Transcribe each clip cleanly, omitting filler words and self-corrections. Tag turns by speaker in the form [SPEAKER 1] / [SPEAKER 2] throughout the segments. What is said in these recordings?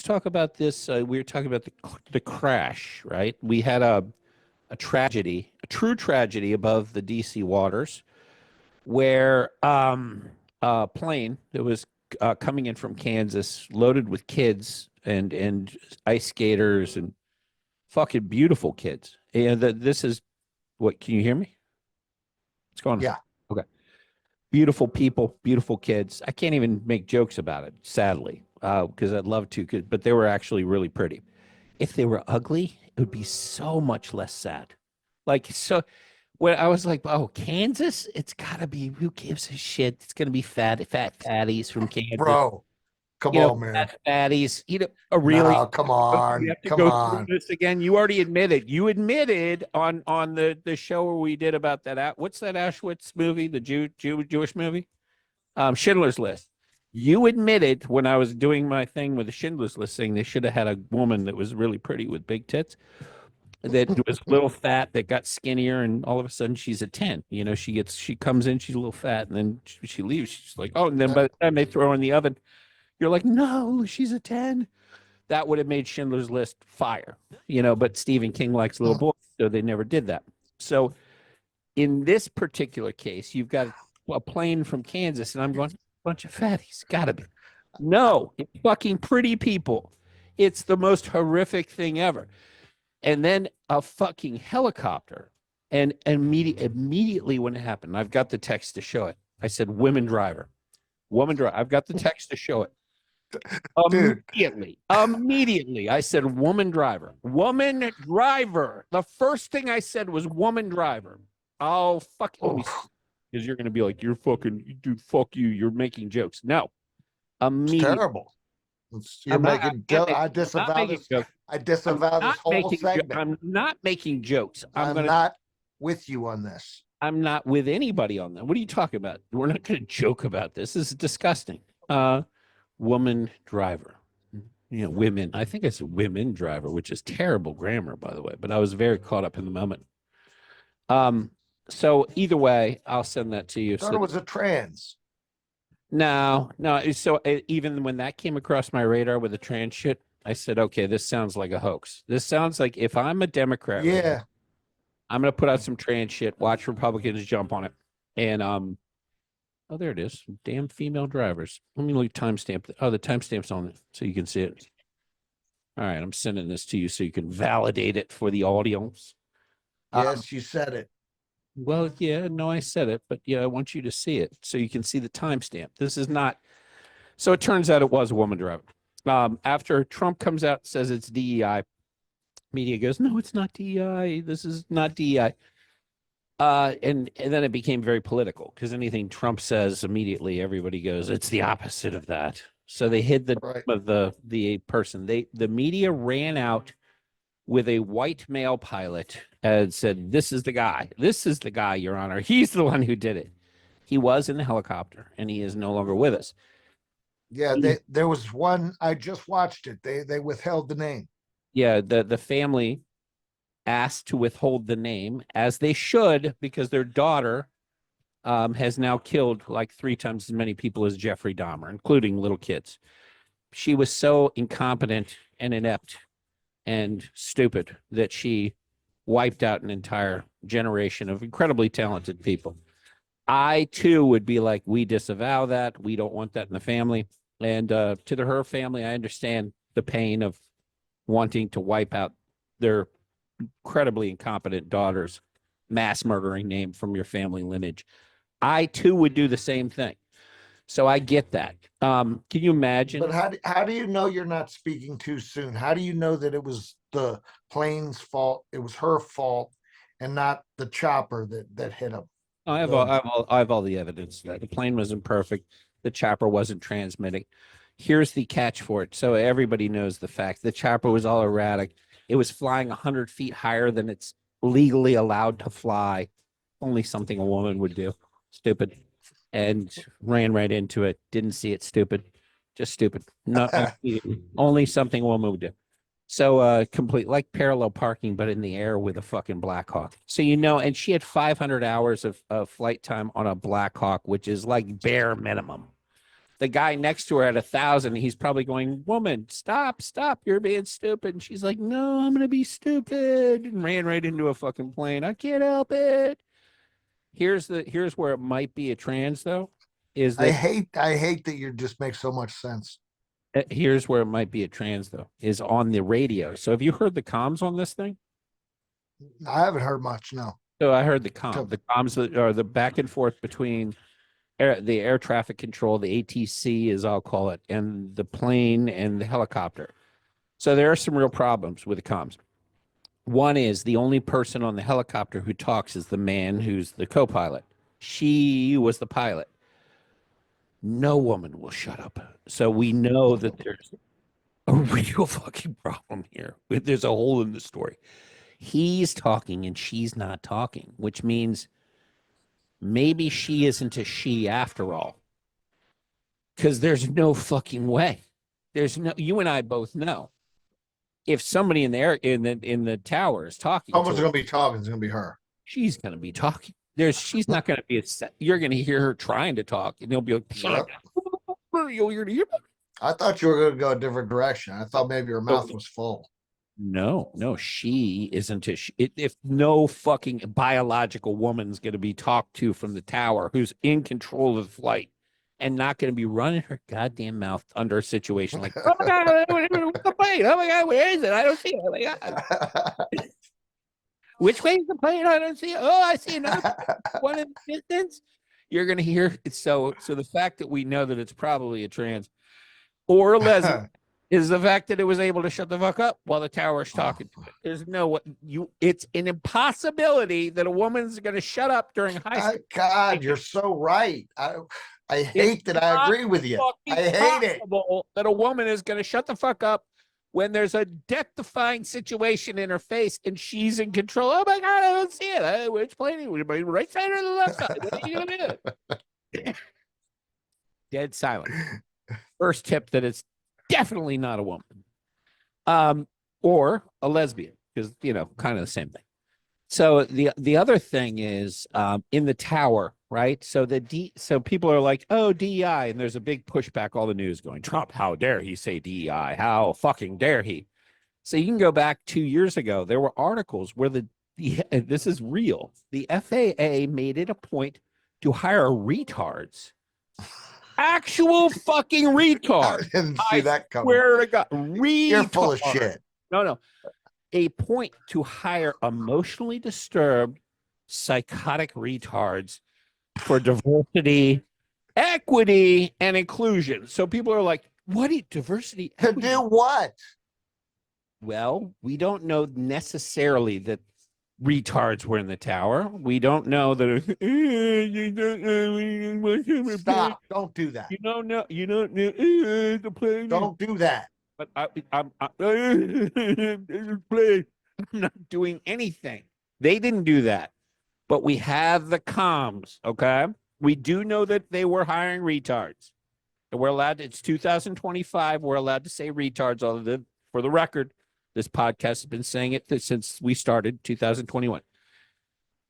[SPEAKER 1] talk about this. We were talking about the crash, right? We had a tragedy, a true tragedy above the DC waters, where a plane that was coming in from Kansas, loaded with kids and ice skaters and fucking beautiful kids. And this is what? Can you hear me? What's going on?
[SPEAKER 2] Yeah.
[SPEAKER 1] Okay. Beautiful people, beautiful kids. I can't even make jokes about it, sadly, because I'd love to, but they were actually really pretty. If they were ugly, it would be so much less sad. Like, so when I was like, oh, Kansas, it's gotta be, who gives a shit? It's gonna be fat fatties from Kansas,
[SPEAKER 2] Bro, come on, man.
[SPEAKER 1] fat fatties, really.
[SPEAKER 2] No, come
[SPEAKER 1] Oh, we
[SPEAKER 2] on.
[SPEAKER 1] have to
[SPEAKER 2] Come
[SPEAKER 1] go through
[SPEAKER 2] on.
[SPEAKER 1] this again. You already admitted. You admitted on the show where we did about that. What's that Auschwitz movie? The Jewish movie? Schindler's List. You admitted when I was doing my thing with the Schindler's List thing, they should have had a woman that was really pretty with big tits, that was a little fat, that got skinnier, and all of a sudden she's a 10. She comes in, she's a little fat, and then she leaves. She's like, oh, and then by the time they throw her in the oven, you're like, no, she's a 10. That would have made Schindler's List fire, but Stephen King likes little boys, so they never did that. So in this particular case, you've got a plane from Kansas, and I'm going, bunch of fatties, gotta be. No, it's fucking pretty people. It's the most horrific thing ever. And then a fucking helicopter. And immediately when it happened, I've got the text to show it. I said, woman driver. I've got the text to show it.
[SPEAKER 2] Dude.
[SPEAKER 1] Immediately, I said, woman driver. The first thing I said was woman driver. Oh, fuck. Because you're going to be like, dude, fuck you. You're making jokes. No.
[SPEAKER 2] It's terrible. I disavow this. I disavow this whole segment.
[SPEAKER 1] I'm not making jokes.
[SPEAKER 2] I'm not with you on this.
[SPEAKER 1] I'm not with anybody on that. What are you talking about? We're not going to joke about this. This is disgusting. Woman driver. Women. I think it's women driver, which is terrible grammar, by the way. But I was very caught up in the moment. So either way, I'll send that to you.
[SPEAKER 2] I thought it was a trans.
[SPEAKER 1] No. So even when that came across my radar with the trans shit, I said, okay, this sounds like a hoax. This sounds like, if I'm a Democrat,
[SPEAKER 2] yeah,
[SPEAKER 1] I'm going to put out some trans shit, watch Republicans jump on it. And, oh, there it is. Damn female drivers. Let me look timestamp. Oh, the timestamp's on it so you can see it. All right. I'm sending this to you so you can validate it for the audience.
[SPEAKER 2] Yes, you said it.
[SPEAKER 1] Well, yeah, no, I said it, but yeah, I want you to see it so you can see the timestamp. This is not. So it turns out it was a woman driver. After Trump comes out and says it's DEI, media goes, no, it's not DEI. This is not DEI. And then it became very political, because anything Trump says, immediately everybody goes, it's the opposite of that. So they hid the name of the person. The media ran out with a white male pilot and said, this is the guy. This is the guy, Your Honor. He's the one who did it. He was in the helicopter, and he is no longer with us.
[SPEAKER 2] Yeah, there was one. I just watched it. They withheld the name.
[SPEAKER 1] Yeah, the family asked to withhold the name, as they should, because their daughter has now killed like 3 times as many people as Jeffrey Dahmer, including little kids. She was so incompetent and inept and stupid that she wiped out an entire generation of incredibly talented people. I too would be like, we disavow that. We don't want that in the family. And to her family, I understand the pain of wanting to wipe out their incredibly incompetent daughter's mass murdering name from your family lineage. I too would do the same thing. So I get that. Can you imagine?
[SPEAKER 2] But how do you know you're not speaking too soon? How do you know that it was the plane's fault? It was her fault, and not the chopper that hit him.
[SPEAKER 1] I have all the evidence that the plane wasn't perfect. The chopper wasn't transmitting. Here's the catch for it. So everybody knows the fact. The chopper was all erratic. It was flying 100 feet higher than it's legally allowed to fly. Only something a woman would do. Stupid. And ran right into it. Didn't see it. Stupid. Just stupid. Not only something a woman would do. So complete, like parallel parking, but in the air with a fucking Black Hawk. So, and she had 500 hours of flight time on a Black Hawk, which is like bare minimum. The guy next to her at 1,000, he's probably going, "Woman, stop, stop, you're being stupid." And she's like, "No, I'm gonna be stupid," and ran right into a fucking plane. I can't help it. Here's where it might be a trans though, is that
[SPEAKER 2] I hate that you just make so much sense.
[SPEAKER 1] here's where it might be a trans though, is on the radio. So have you heard the comms on this thing?
[SPEAKER 2] I haven't heard much. No.
[SPEAKER 1] So I heard the comms that are the back and forth between the air traffic control, the ATC, as I'll call it, and the plane and the helicopter. So there are some real problems with the comms. One is the only person on the helicopter who talks is the man who's the co-pilot. She was the pilot. No woman will shut up. So we know that there's a real fucking problem here. There's a hole in the story. He's talking and she's not talking, which means maybe she isn't a she after all. Because there's no fucking way. There's no, you and I both know. If somebody in there in the tower is talking,
[SPEAKER 2] Someone's gonna be talking, it's gonna be her.
[SPEAKER 1] she's gonna be talking. She's not gonna be you're gonna hear her trying to talk, and they'll be like,
[SPEAKER 2] Yep.
[SPEAKER 1] you'll hear.
[SPEAKER 2] I thought you were gonna go a different direction. I thought maybe your mouth was full.
[SPEAKER 1] No, she isn't if no fucking biological woman's going to be talked to from the tower who's in control of the flight and not going to be running her goddamn mouth under a situation like, oh my God, what's the plane? Oh my God, where is it? I don't see it. Oh my God. Which way is the plane? I don't see it. Oh, I see another one in the distance. You're going to hear it. So the fact that we know that it's probably a trans or a lesbian is the fact that it was able to shut the fuck up while the tower is talking to it. There's no what it's an impossibility that a woman's going to shut up during high school.
[SPEAKER 2] God, you're so right. I hate that I agree with you. I hate it.
[SPEAKER 1] That a woman is going to shut the fuck up when there's a death-defying situation in her face and she's in control. Oh my God, I don't see it. Which plane? Right side or the left side? What are you going to do? Dead silent. First tip that it's definitely not a woman, or a lesbian, because kind of the same thing. So the other thing is in the tower, right? So so people are like, oh, DEI, and there's a big pushback. All the news going, Trump, how dare he say DEI? How fucking dare he? So you can go back 2 years ago. There were articles where this is real. The FAA made it a point to hire retards. Actual fucking retard.
[SPEAKER 2] I didn't see that coming.
[SPEAKER 1] Swear to God, retard.
[SPEAKER 2] You're full of shit.
[SPEAKER 1] No. A point to hire emotionally disturbed, psychotic retards for diversity, equity, and inclusion. So people are like, what is diversity?
[SPEAKER 2] To
[SPEAKER 1] Equity?
[SPEAKER 2] do what?
[SPEAKER 1] Well, we don't know necessarily that retards were in the tower. We don't know that.
[SPEAKER 2] Stop! Don't do that.
[SPEAKER 1] You don't know the plane.
[SPEAKER 2] Don't do that.
[SPEAKER 1] But I'm not doing anything. They didn't do that. But we have the comms. Okay, we do know that they were hiring retards. And we're allowed. It's 2025. We're allowed to say retards. Although, for the record, this podcast has been saying it since we started 2021.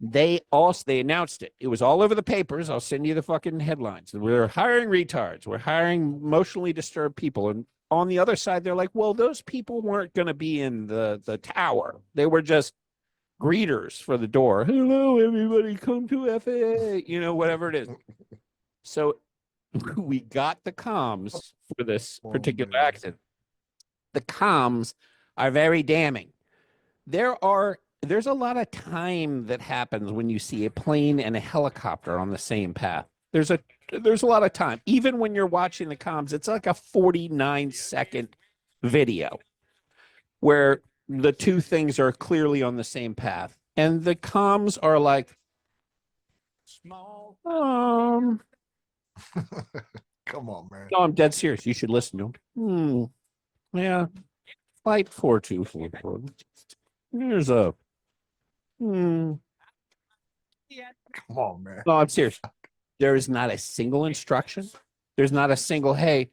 [SPEAKER 1] They announced it. It was all over the papers. I'll send you the fucking headlines. We're hiring retards. We're hiring emotionally disturbed people. And on the other side, they're like, well, those people weren't going to be in the tower. They were just greeters for the door. Hello, everybody, come to FAA. Whatever it is. So we got the comms for this particular accident. The comms are very damning. There's a lot of time that happens when you see a plane and a helicopter on the same path. There's a lot of time. Even when you're watching the comms, it's like a 49-second video where the two things are clearly on the same path. And the comms are like, small.
[SPEAKER 2] Come on, man.
[SPEAKER 1] No, I'm dead serious. You should listen to them. Yeah. Flight 4244. There's a.
[SPEAKER 2] Come on, man.
[SPEAKER 1] No, I'm serious. There is not a single instruction. There's not a single, hey,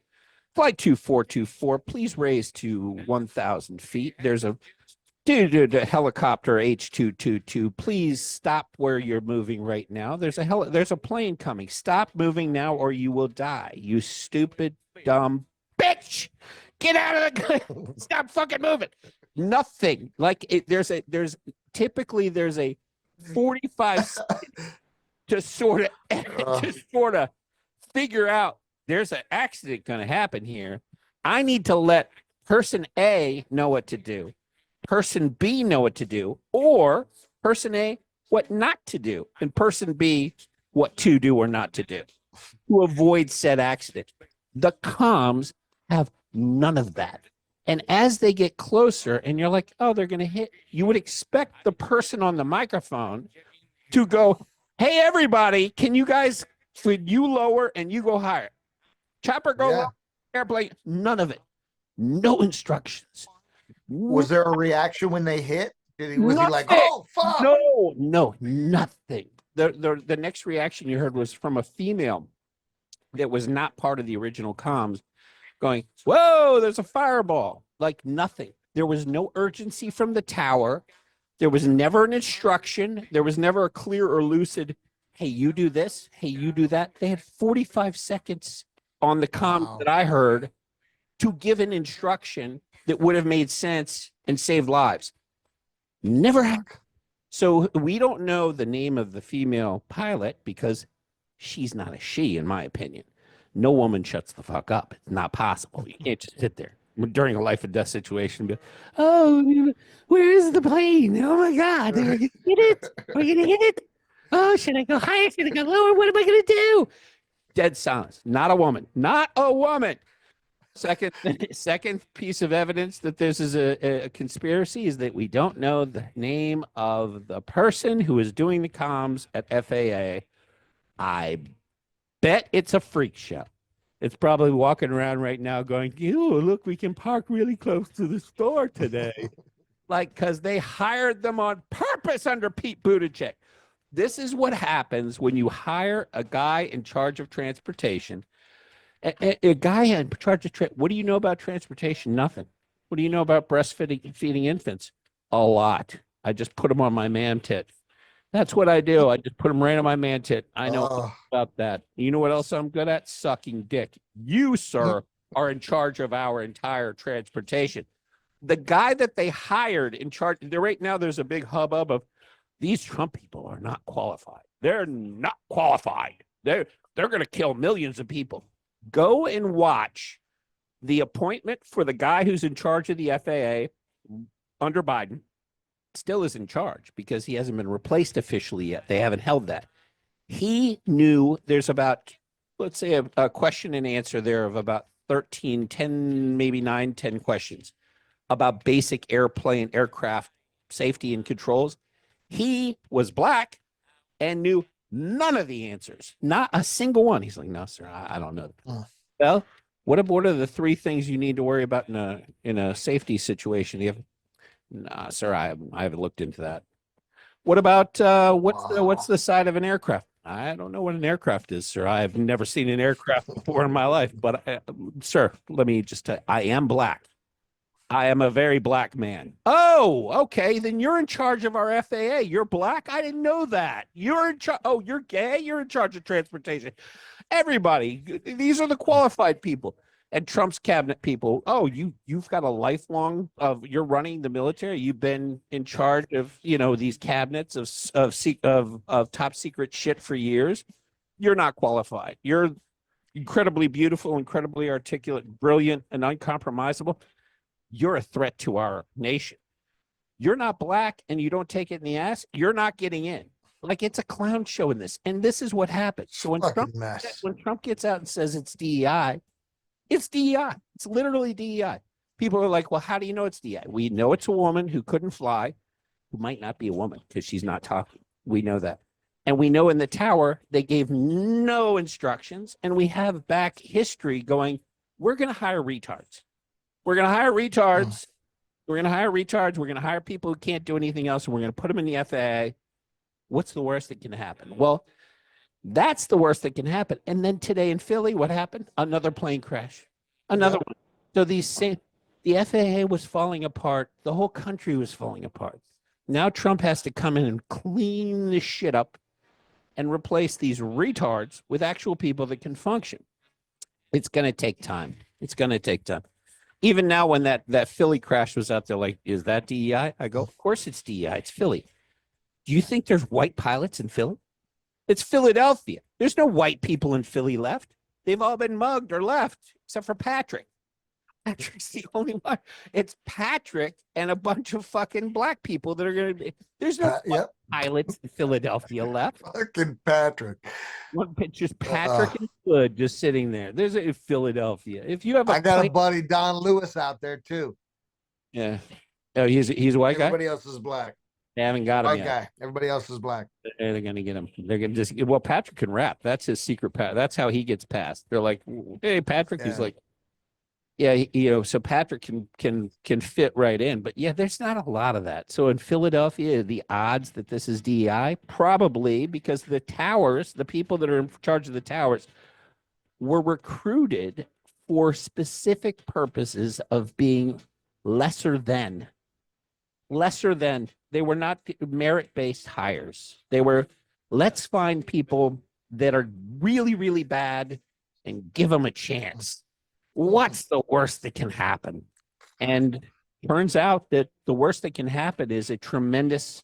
[SPEAKER 1] flight 2424, please raise to 1,000 feet. There's a Dude, helicopter H222, please stop where you're moving right now. There's a plane coming. Stop moving now or you will die. You stupid, dumb bitch. Get out of the stop fucking moving. Nothing. Like there's typically a 45 to sort of figure out there's an accident going to happen here. I need to let person A know what to do, person B know what to do, or person A what not to do, and person B what to do or not to do to avoid said accident. The comms have none of that. And as they get closer and you're like, oh, they're going to hit, you would expect the person on the microphone to go, hey, everybody, can you guys, should you lower and you go higher? Chopper go lower, airplane, none of it. No instructions.
[SPEAKER 2] Was there a reaction when they hit? Was he like, oh, fuck?
[SPEAKER 1] No, nothing. The next reaction you heard was from a female that was not part of the original comms going, whoa, there's a fireball. Like nothing. There was no urgency from the tower. There was never an instruction. There was never a clear or lucid, hey, you do this. Hey, you do that. They had 45 seconds on the comms that I heard to give an instruction that would have made sense and saved lives. Never happened. So we don't know the name of the female pilot because she's not a she, in my opinion. No woman shuts the fuck up. It's not possible. You can't just sit there during a life and death situation and be, oh, where is the plane? Oh my God, are we gonna hit it? Are we gonna hit it? Oh, should I go higher? Should I go lower? What am I gonna do? Dead silence. Not a woman. Not a woman. Second piece of evidence that this is a conspiracy is that we don't know the name of the person who is doing the comms at FAA. I bet it's a freak show. It's probably walking around right now going, oh, look, we can park really close to the store today. Like, because they hired them on purpose under Pete Buttigieg. This is what happens when you hire a guy in charge of transportation. A guy in charge of what do you know about transportation? Nothing. What do you know about feeding infants? A lot. I just put them on my man tit. That's what I do. I just put them right on my man tit. I know about that. You know what else I'm good at? Sucking dick. You, sir, are in charge of our entire transportation. The guy that they hired in charge, right now there's a big hubbub of these Trump people are not qualified. They're not qualified. They're going to kill millions of people. Go and watch the appointment for the guy who's in charge of the FAA under Biden. Still is in charge because he hasn't been replaced officially yet. They haven't held that. He knew there's about, let's say, a question and answer there of about 13, 10, maybe 9, 10 questions about basic aircraft safety and controls. He was black and knew none of the answers, not a single one. He's like, no, sir, I don't know. Well, what are the 3 things you need to worry about in a safety situation? You have, nah, sir, I haven't looked into that. What about what's the side of an aircraft? I don't know what an aircraft is, sir. I've never seen an aircraft before in my life. But sir, let me just tell you, I am black. I am a very black man. Oh, okay. Then you're in charge of our FAA. You're black? I didn't know that. You're in charge. Oh, you're gay? You're in charge of transportation. Everybody, these are the qualified people. And Trump's cabinet people, oh, you've got a lifelong you're running the military. You've been in charge of, these cabinets of top secret shit for years. You're not qualified. You're incredibly beautiful, incredibly articulate, brilliant, and uncompromisable. You're a threat to our nation. You're not black and you don't take it in the ass. You're not getting in. Like, it's a clown show in this. And this is what happens. So when Trump gets out and says it's DEI, it's DEI. It's literally DEI. People are like, well, how do you know it's DEI? We know it's a woman who couldn't fly, who might not be a woman because she's not talking. We know that. And we know in the tower, they gave no instructions. And we have back history going, we're going to hire retards. We're going to hire retards. We're going to hire retards. We're going to hire people who can't do anything else. And we're going to put them in the FAA. What's the worst that can happen? Well, that's the worst that can happen. And then today in Philly, what happened? Another plane crash. Another one. So these same, The FAA was falling apart. The whole country was falling apart. Now Trump has to come in and clean this shit up and replace these retards with actual people that can function. It's going to take time. It's going to take time. Even now, when that Philly crash was out there, like, is that DEI? I go, of course it's DEI. It's Philly. Do you think there's white pilots in Philly? It's Philadelphia. There's no white people in Philly left. They've all been mugged or left, except for Patrick. Patrick's the only one. It's Patrick and a bunch of fucking black people that are going to be. There's no
[SPEAKER 2] Yep.
[SPEAKER 1] pilots in Philadelphia left.
[SPEAKER 2] Fucking Patrick.
[SPEAKER 1] One picture's Patrick and Hood just sitting there. There's a Philadelphia. If you have
[SPEAKER 2] I got a buddy, Don Lewis, out there too.
[SPEAKER 1] Yeah. Oh, he's a white guy.
[SPEAKER 2] Everybody else is black.
[SPEAKER 1] They haven't got him
[SPEAKER 2] White
[SPEAKER 1] yet.
[SPEAKER 2] guy. Everybody else is black.
[SPEAKER 1] They're going to get him. They're going to just. Well, Patrick can rap. That's his secret. That's how he gets past. They're like, hey, Patrick.
[SPEAKER 2] Yeah.
[SPEAKER 1] He's like, yeah, so Patrick can fit right in. But yeah, there's not a lot of that. So in Philadelphia, the odds that this is DEI, probably because the towers, the people that are in charge of the towers, were recruited for specific purposes of being lesser than. They were not merit-based hires. They were, let's find people that are really, really bad and give them a chance. What's the worst that can happen? And turns out that the worst that can happen is a tremendous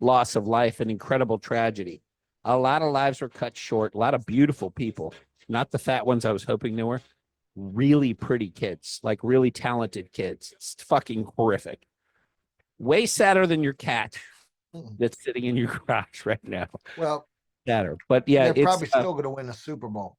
[SPEAKER 1] loss of life, an incredible tragedy. A lot of lives were cut short, a lot of beautiful people, not the fat ones I was hoping they were, really pretty kids, like really talented kids. It's fucking horrific. Way sadder than your cat that's sitting in your garage right now.
[SPEAKER 2] Well,
[SPEAKER 1] Sadder. But yeah,
[SPEAKER 2] they're
[SPEAKER 1] it's
[SPEAKER 2] probably still going to win a Super Bowl.